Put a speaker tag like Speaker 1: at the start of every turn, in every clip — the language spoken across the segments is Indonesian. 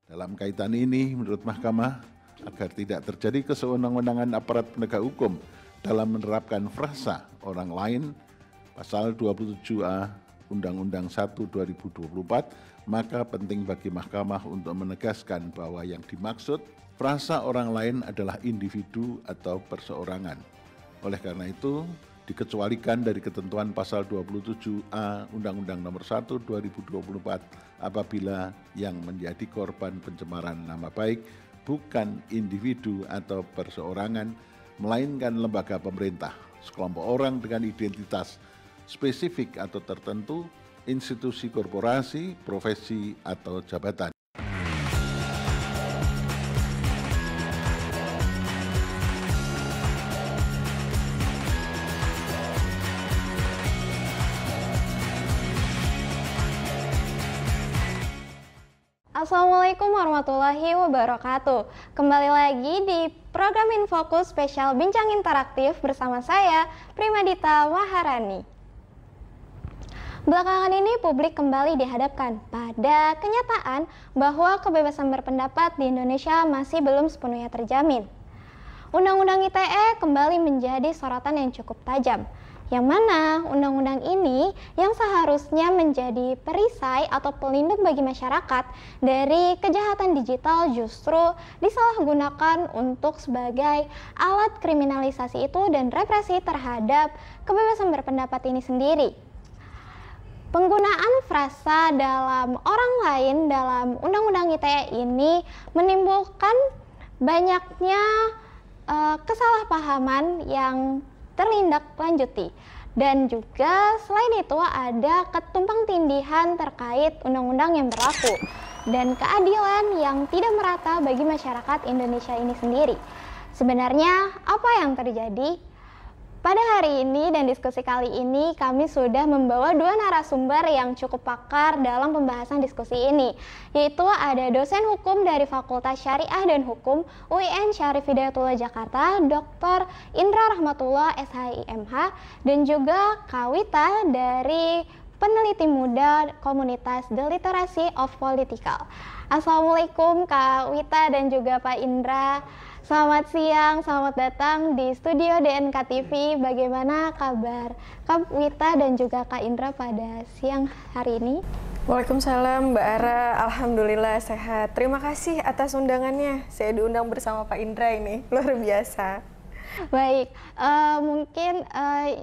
Speaker 1: Dalam kaitan ini, menurut Mahkamah, agar tidak terjadi kesewenang-wenangan aparat penegak hukum dalam menerapkan frasa orang lain, Pasal 27A Undang-Undang 1 2024, maka penting bagi Mahkamah untuk menegaskan bahwa yang dimaksud frasa orang lain adalah individu atau perseorangan. Oleh karena itu, dikecualikan dari ketentuan pasal 27A Undang-Undang Nomor 1 2024 apabila yang menjadi korban pencemaran nama baik bukan individu atau perseorangan, melainkan lembaga pemerintah, sekelompok orang dengan identitas spesifik atau tertentu, institusi korporasi, profesi, atau jabatan.
Speaker 2: Assalamualaikum warahmatullahi wabarakatuh. Kembali lagi di program Infokus spesial Bincang Interaktif bersama saya, Primadita Maharani. Belakangan ini publik kembali dihadapkan pada kenyataan bahwa kebebasan berpendapat di Indonesia masih belum sepenuhnya terjamin. Undang-Undang ITE kembali menjadi sorotan yang cukup tajam, yang mana undang-undang ini yang seharusnya menjadi perisai atau pelindung bagi masyarakat dari kejahatan digital justru disalahgunakan untuk sebagai alat kriminalisasi itu dan represi terhadap kebebasan berpendapat ini sendiri. Penggunaan frasa dalam orang lain dalam undang-undang ITE ini menimbulkan banyaknya kesalahpahaman yang terindaklanjuti, dan juga selain itu ada ketumpang tindihan terkait undang-undang yang berlaku dan keadilan yang tidak merata bagi masyarakat Indonesia ini sendiri. Sebenarnya apa yang terjadi? Pada hari ini dan diskusi kali ini kami sudah membawa dua narasumber yang cukup pakar dalam pembahasan diskusi ini, yaitu ada dosen hukum dari Fakultas Syariah dan Hukum UIN Syarif Hidayatullah Jakarta, Dr. Indra Rahmatullah SHIMH, dan juga Kak Wita dari peneliti muda komunitas The Literacy of Political. Assalamualaikum Kak Wita dan juga Pak Indra. Selamat siang, selamat datang di studio DNK TV. Bagaimana kabar Kak Wita dan juga Kak Indra pada siang hari ini?
Speaker 3: Waalaikumsalam Mbak Ara, Alhamdulillah sehat. Terima kasih atas undangannya. Saya diundang bersama Pak Indra ini, luar biasa.
Speaker 2: Baik, mungkin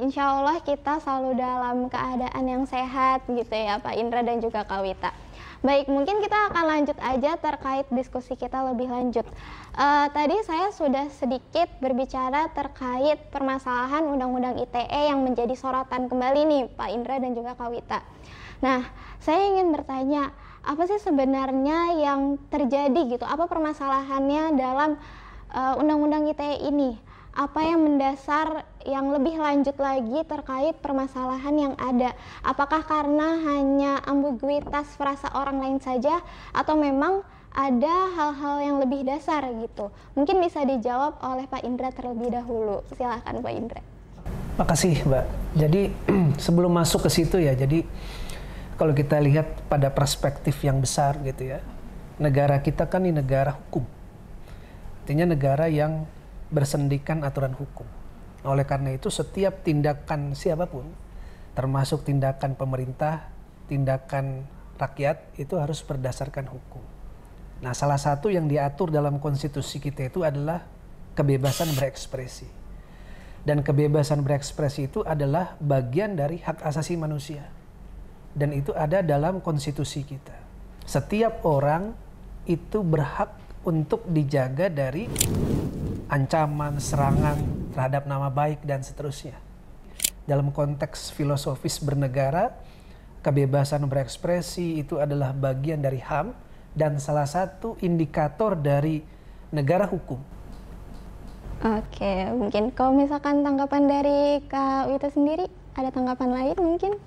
Speaker 2: insya Allah kita selalu dalam keadaan yang sehat gitu ya Pak Indra dan juga Kak Wita. Baik, mungkin kita akan lanjut aja terkait diskusi kita lebih lanjut. Tadi saya sudah sedikit berbicara terkait permasalahan Undang-Undang ITE yang menjadi sorotan kembali nih Pak Indra dan juga Kak Wita. Nah, saya ingin bertanya, apa sih sebenarnya yang terjadi gitu? Apa permasalahannya dalam Undang-Undang ITE ini? Apa yang mendasar yang lebih lanjut lagi terkait permasalahan yang ada? Apakah karena hanya ambiguitas frasa orang lain saja atau memang ada hal-hal yang lebih dasar gitu? Mungkin bisa dijawab oleh Pak Indra terlebih dahulu. Silakan Pak Indra.
Speaker 4: Makasih Mbak. Jadi sebelum masuk ke situ ya, jadi kalau kita lihat pada perspektif yang besar gitu ya, negara kita kan ini negara hukum. Artinya negara yang bersendikan aturan hukum. Oleh karena itu setiap tindakan siapapun, termasuk tindakan pemerintah, tindakan rakyat, itu harus berdasarkan hukum. Nah, salah satu yang diatur dalam konstitusi kita itu adalah kebebasan berekspresi. Dan kebebasan berekspresi itu adalah bagian dari hak asasi manusia. Dan itu ada dalam konstitusi kita. Setiap orang itu berhak untuk dijaga dari ancaman, serangan terhadap nama baik, dan seterusnya. Dalam konteks filosofis bernegara, kebebasan berekspresi itu adalah bagian dari HAM dan salah satu indikator dari negara hukum.
Speaker 2: Oke, mungkin kalau misalkan tanggapan dari Kak Wita sendiri, ada tanggapan lain mungkin?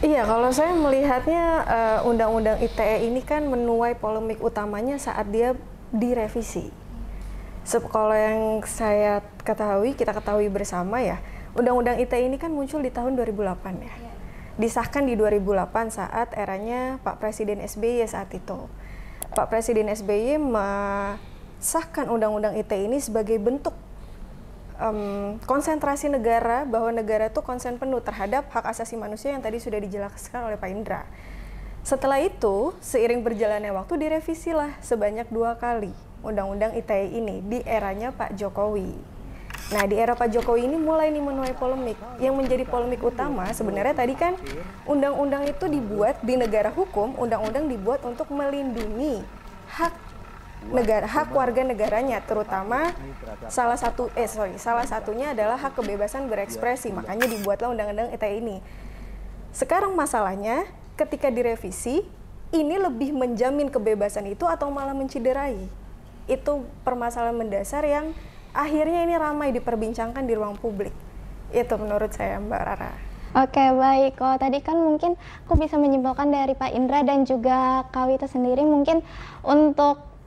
Speaker 3: Iya, kalau saya melihatnya Undang-Undang ITE ini kan menuai polemik utamanya saat dia direvisi. Kalau yang saya ketahui, kita ketahui bersama ya, Undang-Undang ITE ini kan muncul di tahun 2008 ya. Disahkan di 2008 saat eranya Pak Presiden SBY saat itu. Pak Presiden SBY sahkan Undang-Undang ITE ini sebagai bentuk konsentrasi negara bahwa negara itu konsen penuh terhadap hak asasi manusia yang tadi sudah dijelaskan oleh Pak Indra. Setelah itu, seiring berjalannya waktu direvisilah sebanyak 2 kali Undang-Undang ITE ini di eranya Pak Jokowi. Nah, di era Pak Jokowi ini mulai nih menuai polemik. Yang menjadi polemik utama sebenarnya tadi kan undang-undang itu dibuat di negara hukum, undang-undang dibuat untuk melindungi hak negara, hak warga negaranya, terutama salah satunya adalah hak kebebasan berekspresi. Makanya dibuatlah Undang-Undang ITE ini. Sekarang masalahnya ketika direvisi, ini lebih menjamin kebebasan itu atau malah menciderai? Itu permasalahan mendasar yang akhirnya ini ramai diperbincangkan di ruang publik. Itu menurut saya, Mbak Rara.
Speaker 2: Oke, baik. Kalau tadi kan mungkin aku bisa menyimpulkan dari Pak Indra dan juga Kak Wita sendiri, mungkin untuk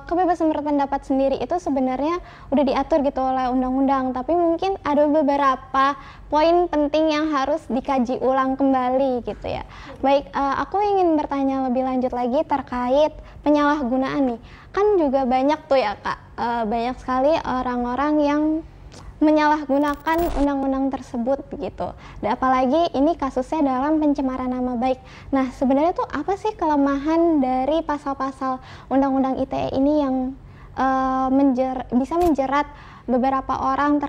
Speaker 2: kebebasan berpendapat sendiri itu sebenarnya udah diatur gitu oleh undang-undang, tapi mungkin ada beberapa poin penting yang harus dikaji ulang kembali gitu ya. Baik, aku ingin bertanya lebih lanjut lagi terkait penyalahgunaan nih. Kan juga banyak tuh ya Kak, banyak sekali orang-orang yang menyalahgunakan undang-undang tersebut begitu. Dan apalagi ini kasusnya dalam pencemaran nama baik. Nah, sebenarnya tuh apa sih kelemahan dari pasal-pasal undang-undang ITE ini yang bisa menjerat beberapa orang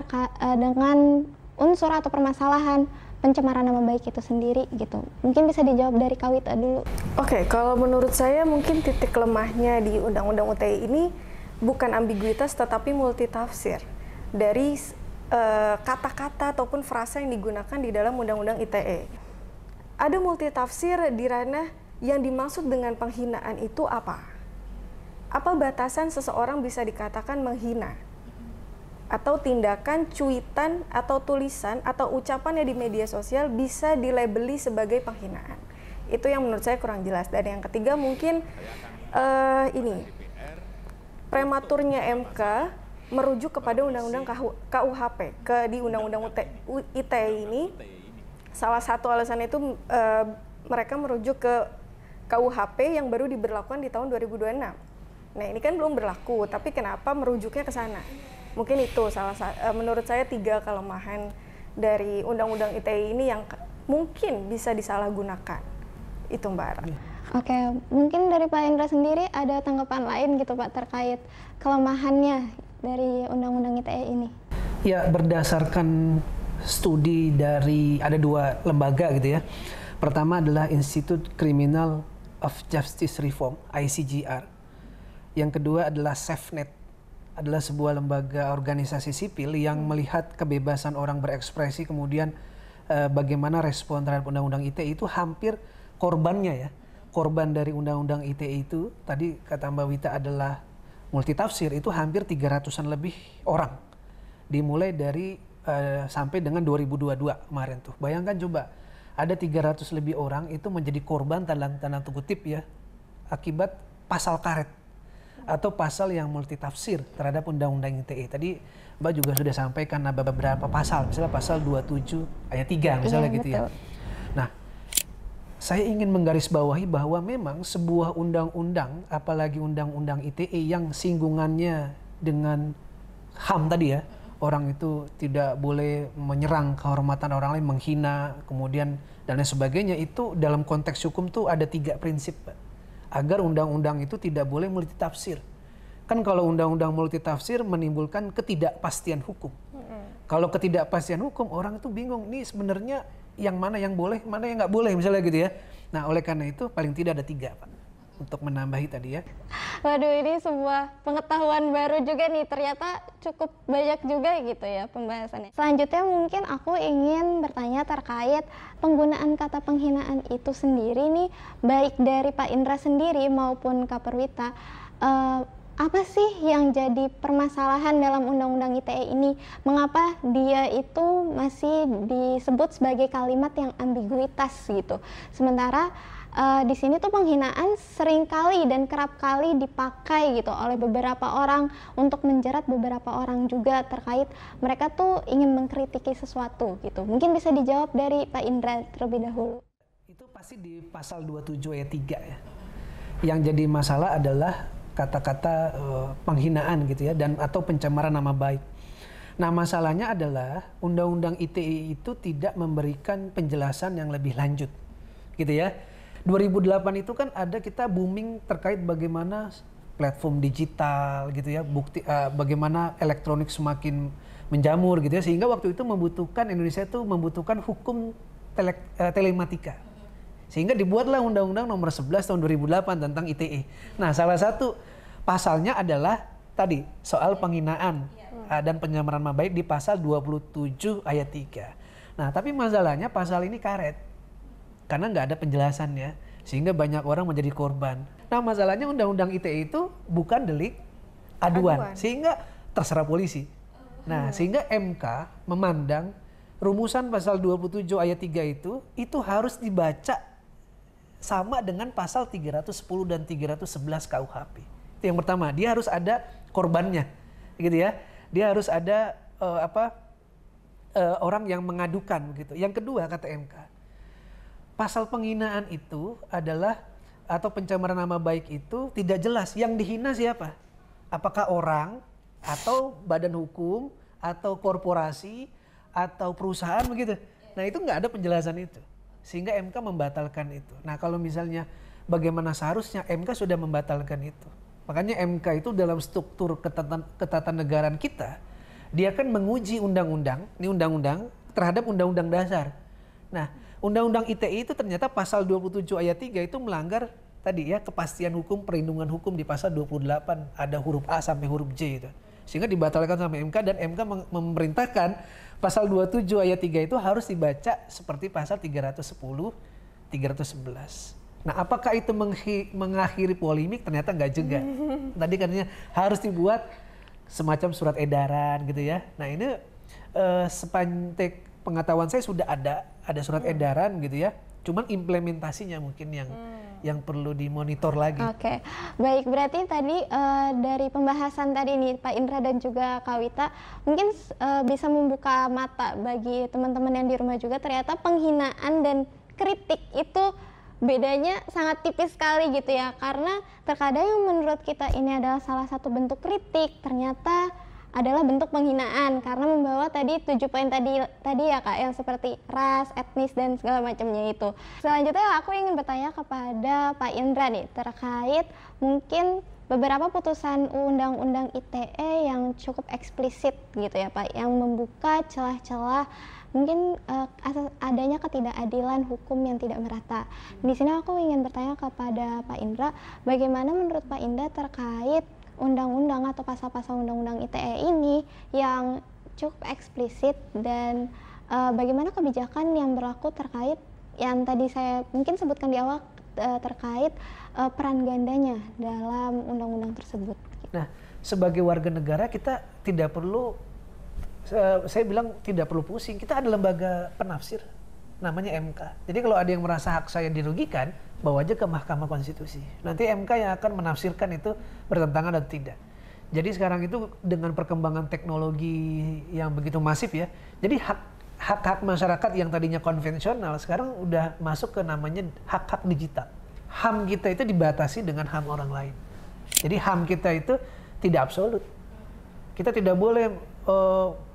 Speaker 2: dengan unsur atau permasalahan pencemaran nama baik itu sendiri gitu. Mungkin bisa dijawab dari Kak Wita dulu.
Speaker 3: Oke, kalau menurut saya mungkin titik lemahnya di undang-undang ITE ini bukan ambiguitas tetapi multitafsir dari kata-kata ataupun frasa yang digunakan di dalam Undang-Undang ITE. Ada multitafsir di ranah yang dimaksud dengan penghinaan itu apa? Apa batasan seseorang bisa dikatakan menghina? Atau tindakan, cuitan, atau tulisan, atau ucapannya di media sosial bisa dilabeli sebagai penghinaan. Itu yang menurut saya kurang jelas. Dan yang ketiga mungkin prematurnya MK merujuk kepada Undang-Undang KUHP. Di Undang-Undang ITE ini, salah satu alasan itu mereka merujuk ke KUHP yang baru diberlakukan di tahun 2026. Nah, ini kan belum berlaku, tapi kenapa merujuknya ke sana? Mungkin itu menurut saya 3 kelemahan dari Undang-Undang ITE ini yang mungkin bisa disalahgunakan. Itu Mbak Ara.
Speaker 2: Oke, mungkin dari Pak Indra sendiri ada tanggapan lain gitu Pak terkait kelemahannya dari Undang-Undang ITE ini?
Speaker 4: Ya, berdasarkan studi dari ada 2 lembaga gitu ya. Pertama adalah Institute Criminal of Justice Reform, ICJR. Yang kedua adalah SafeNet, adalah sebuah lembaga organisasi sipil yang melihat kebebasan orang berekspresi, kemudian bagaimana respon terhadap Undang-Undang ITE itu hampir korbannya ya. Korban dari Undang-Undang ITE itu, tadi kata Mbak Wita adalah multitafsir, itu hampir 300-an lebih orang. Dimulai dari sampai dengan 2022 kemarin tuh. Bayangkan coba, ada 300 lebih orang itu menjadi korban dalam tanda kutip ya, akibat pasal karet atau pasal yang multitafsir terhadap Undang-Undang ITE. Tadi Mbak juga sudah sampaikan ada beberapa pasal, misalnya pasal 27 ayat 3 misalnya gitu ya. Nah, saya ingin menggarisbawahi bahwa memang sebuah undang-undang, apalagi undang-undang ITE yang singgungannya dengan HAM tadi ya, orang itu tidak boleh menyerang kehormatan orang lain, menghina, kemudian dan lain sebagainya, itu dalam konteks hukum tuh ada 3 prinsip, Pak, agar undang-undang itu tidak boleh multitafsir. Kan kalau undang-undang multitafsir menimbulkan ketidakpastian hukum. Kalau ketidakpastian hukum, orang itu bingung, ini sebenarnya yang mana yang boleh, mana yang nggak boleh misalnya gitu ya. Nah, oleh karena itu paling tidak ada 3 Pak untuk menambahi tadi ya.
Speaker 2: Waduh, ini sebuah pengetahuan baru juga nih, ternyata cukup banyak juga gitu ya pembahasannya. Selanjutnya mungkin aku ingin bertanya terkait penggunaan kata penghinaan itu sendiri nih, baik dari Pak Indra sendiri maupun Kak Perwita. Apa sih yang jadi permasalahan dalam Undang-Undang ITE ini? Mengapa dia itu masih disebut sebagai kalimat yang ambiguitas gitu? Sementara di sini tuh penghinaan seringkali dan kerap kali dipakai gitu oleh beberapa orang untuk menjerat beberapa orang juga terkait mereka tuh ingin mengkritiki sesuatu gitu. Mungkin bisa dijawab dari Pak Indra terlebih dahulu.
Speaker 4: Itu pasti di pasal 27 ayat 3 ya. Yang jadi masalah adalah kata-kata penghinaan gitu ya, dan atau pencemaran nama baik. Nah, masalahnya adalah Undang-Undang ITE itu tidak memberikan penjelasan yang lebih lanjut, gitu ya. 2008 itu kan ada kita booming terkait bagaimana platform digital, gitu ya, bagaimana elektronik semakin menjamur, gitu ya, sehingga waktu itu Indonesia itu membutuhkan hukum telematika. Sehingga dibuatlah Undang-Undang Nomor 11 Tahun 2008 tentang ITE. Nah, salah satu pasalnya adalah tadi soal penghinaan dan pencemaran nama baik di pasal 27 ayat 3. Nah, tapi masalahnya pasal ini karet. Karena nggak ada penjelasannya, sehingga banyak orang menjadi korban. Nah, masalahnya Undang-Undang ITE itu bukan delik aduan. Sehingga terserah polisi. Nah, sehingga MK memandang rumusan pasal 27 ayat 3 itu harus dibaca sama dengan pasal 310 dan 311 KUHP. Itu yang pertama, dia harus ada korbannya, gitu ya. Dia harus ada orang yang mengadukan, gitu. Yang kedua, kata MK, pasal penghinaan itu adalah atau pencemaran nama baik itu tidak jelas. Yang dihina siapa? Apakah orang atau badan hukum atau korporasi atau perusahaan begitu? Nah, itu nggak ada penjelasan itu. Sehingga MK membatalkan itu. Nah, kalau misalnya bagaimana seharusnya, MK sudah membatalkan itu. Makanya MK itu dalam struktur ketatanegaraan kita, dia kan menguji undang-undang, ini undang-undang terhadap undang-undang dasar. Nah, Undang-Undang ITE itu ternyata pasal 27 ayat 3 itu melanggar tadi ya kepastian hukum, perlindungan hukum di pasal 28, ada huruf A sampai huruf J itu. Sehingga dibatalkan sama MK, dan MK memerintahkan pasal 27 ayat 3 itu harus dibaca seperti pasal 310, 311. Nah, apakah itu mengakhiri polemik? Ternyata enggak juga. Tadi katanya harus dibuat semacam surat edaran gitu ya. Nah, ini sepanjang pengetahuan saya sudah ada surat edaran gitu ya. Cuman implementasinya mungkin yang perlu dimonitor lagi.
Speaker 2: Oke, baik, berarti tadi dari pembahasan tadi nih Pak Indra dan juga Kak Wita mungkin bisa membuka mata bagi teman-teman yang di rumah juga, ternyata penghinaan dan kritik itu bedanya sangat tipis sekali gitu ya, karena terkadang yang menurut kita ini adalah salah satu bentuk kritik ternyata adalah bentuk penghinaan karena membawa tadi 7 poin tadi ya Kak, yang seperti ras, etnis dan segala macamnya itu. Selanjutnya aku ingin bertanya kepada Pak Indra nih terkait mungkin beberapa putusan Undang-Undang ITE yang cukup eksplisit gitu ya Pak, yang membuka celah-celah mungkin adanya ketidakadilan hukum yang tidak merata. Di sini aku ingin bertanya kepada Pak Indra, bagaimana menurut Pak Indra terkait undang-undang atau pasal-pasal undang-undang ITE ini yang cukup eksplisit, dan bagaimana kebijakan yang berlaku terkait yang tadi saya mungkin sebutkan di awal terkait peran gandanya dalam undang-undang tersebut.
Speaker 4: Nah, sebagai warga negara kita tidak perlu, saya bilang tidak perlu pusing, kita ada lembaga penafsir namanya MK. Jadi kalau ada yang merasa hak saya dirugikan, bawa aja ke Mahkamah Konstitusi. Nanti MK yang akan menafsirkan itu bertentangan atau tidak. Jadi sekarang itu dengan perkembangan teknologi yang begitu masif ya, jadi hak-hak masyarakat yang tadinya konvensional sekarang udah masuk ke namanya hak-hak digital. HAM kita itu dibatasi dengan HAM orang lain. Jadi HAM kita itu tidak absolut. Kita tidak boleh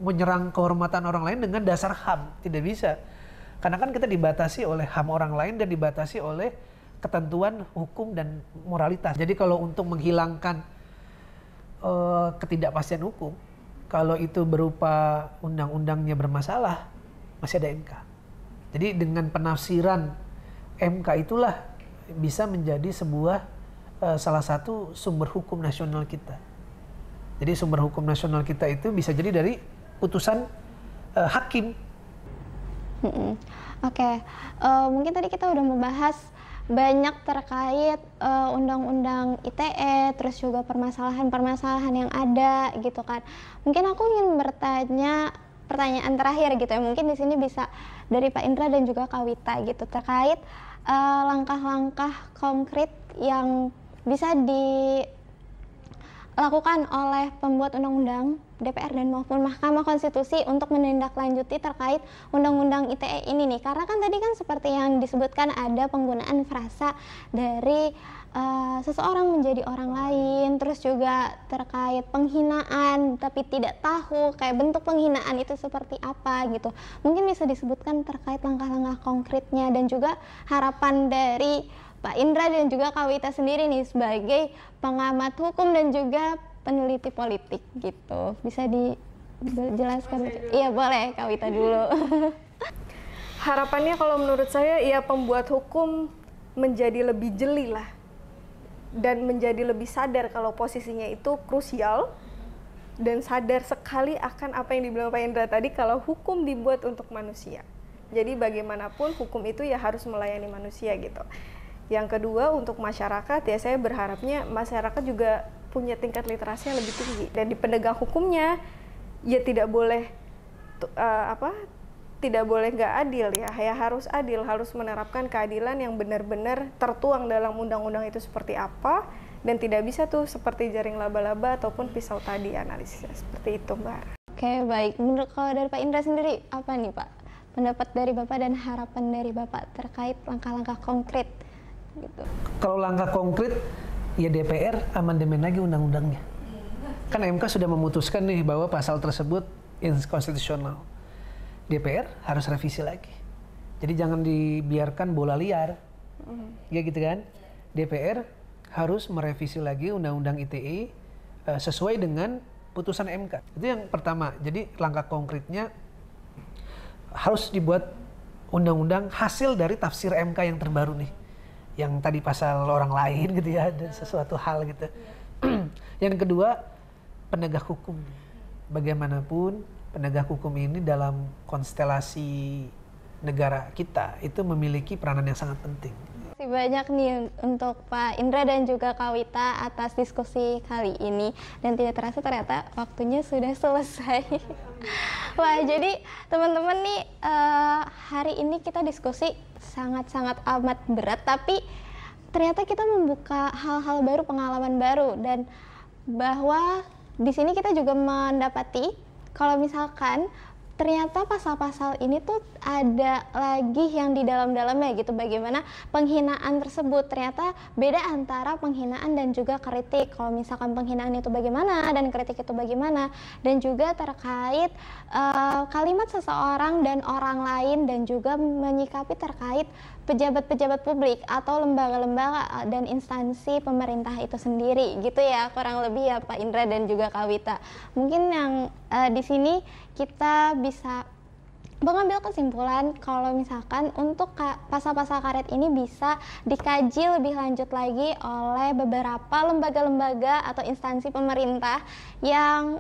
Speaker 4: menyerang kehormatan orang lain dengan dasar HAM, tidak bisa. Karena kan kita dibatasi oleh HAM orang lain dan dibatasi oleh ketentuan hukum dan moralitas. Jadi kalau untuk menghilangkan ketidakpastian hukum, kalau itu berupa undang-undangnya bermasalah, masih ada MK. Jadi dengan penafsiran MK itulah bisa menjadi sebuah salah satu sumber hukum nasional kita. Jadi sumber hukum nasional kita itu bisa jadi dari putusan hakim.
Speaker 2: Oke, mungkin tadi kita udah membahas banyak terkait undang-undang ITE, terus juga permasalahan-permasalahan yang ada gitu kan. Mungkin aku ingin bertanya pertanyaan terakhir gitu ya, mungkin di sini bisa dari Pak Indra dan juga Kak Wita gitu, terkait langkah-langkah konkret yang bisa dilakukan oleh pembuat undang-undang, DPR dan maupun Mahkamah Konstitusi untuk menindaklanjuti terkait undang-undang ITE ini nih? Karena kan tadi kan seperti yang disebutkan ada penggunaan frasa dari seseorang menjadi orang lain, terus juga terkait penghinaan tapi tidak tahu kayak bentuk penghinaan itu seperti apa gitu. Mungkin bisa disebutkan terkait langkah-langkah konkretnya dan juga harapan dari Pak Indra dan juga Kak Wita sendiri nih sebagai pengamat hukum dan juga peneliti politik gitu. Bisa dijelaskan? Iya boleh Kak Wita dulu.
Speaker 3: Harapannya kalau menurut saya ya pembuat hukum menjadi lebih jeli lah dan menjadi lebih sadar kalau posisinya itu krusial dan sadar sekali akan apa yang dibilang Pak Indra tadi kalau hukum dibuat untuk manusia. Jadi bagaimanapun hukum itu ya harus melayani manusia gitu. Yang kedua untuk masyarakat ya saya berharapnya masyarakat juga punya tingkat literasi yang lebih tinggi dan di penegak hukumnya ya tidak boleh tidak boleh nggak adil ya harus adil, harus menerapkan keadilan yang benar-benar tertuang dalam undang-undang itu seperti apa dan tidak bisa tuh seperti jaring laba-laba ataupun pisau tadi analisisnya seperti itu Mbak.
Speaker 2: Oke baik, menurut kalau dari Pak Indra sendiri apa nih Pak pendapat dari Bapak dan harapan dari Bapak terkait langkah-langkah konkret gitu?
Speaker 4: Kalau langkah konkret ya DPR amandemen lagi undang-undangnya. Kan MK sudah memutuskan nih bahwa pasal tersebut inkonstitusional. DPR harus revisi lagi. Jadi jangan dibiarkan bola liar. Ya gitu kan. DPR harus merevisi lagi Undang-Undang ITE sesuai dengan putusan MK. Itu yang pertama. Jadi langkah konkretnya harus dibuat undang-undang hasil dari tafsir MK yang terbaru nih. Yang tadi pasal orang lain gitu ya, dan sesuatu hal gitu. Yang kedua, penegak hukum. Bagaimanapun penegak hukum ini dalam konstelasi negara kita itu memiliki peranan yang sangat penting.
Speaker 2: Terima kasih banyak nih untuk Pak Indra dan juga Kak Wita atas diskusi kali ini dan tidak terasa ternyata waktunya sudah selesai. Wah jadi teman-teman nih hari ini kita diskusi sangat-sangat amat berat tapi ternyata kita membuka hal-hal baru, pengalaman baru dan bahwa di sini kita juga mendapati kalau misalkan ternyata pasal-pasal ini tuh ada lagi yang di dalam-dalamnya gitu, bagaimana penghinaan tersebut ternyata beda antara penghinaan dan juga kritik. Kalau misalkan penghinaan itu bagaimana dan kritik itu bagaimana, dan juga terkait kalimat seseorang dan orang lain dan juga menyikapi terkait pejabat-pejabat publik atau lembaga-lembaga dan instansi pemerintah itu sendiri gitu ya, kurang lebih ya Pak Indra dan juga Kak Wita. Mungkin yang di sini kita bisa mengambil kesimpulan kalau misalkan untuk pasal-pasal karet ini bisa dikaji lebih lanjut lagi oleh beberapa lembaga-lembaga atau instansi pemerintah yang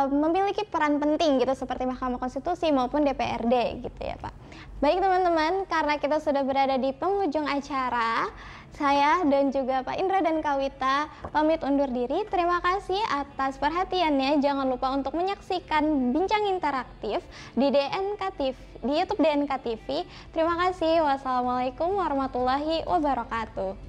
Speaker 2: memiliki peran penting gitu seperti Mahkamah Konstitusi maupun DPRD gitu ya Pak. Baik teman-teman, karena kita sudah berada di penghujung acara, saya dan juga Pak Indra dan Kak Wita pamit undur diri. Terima kasih atas perhatiannya. Jangan lupa untuk menyaksikan bincang interaktif di DNK TV, di YouTube DNK TV. Terima kasih. Wassalamualaikum warahmatullahi wabarakatuh.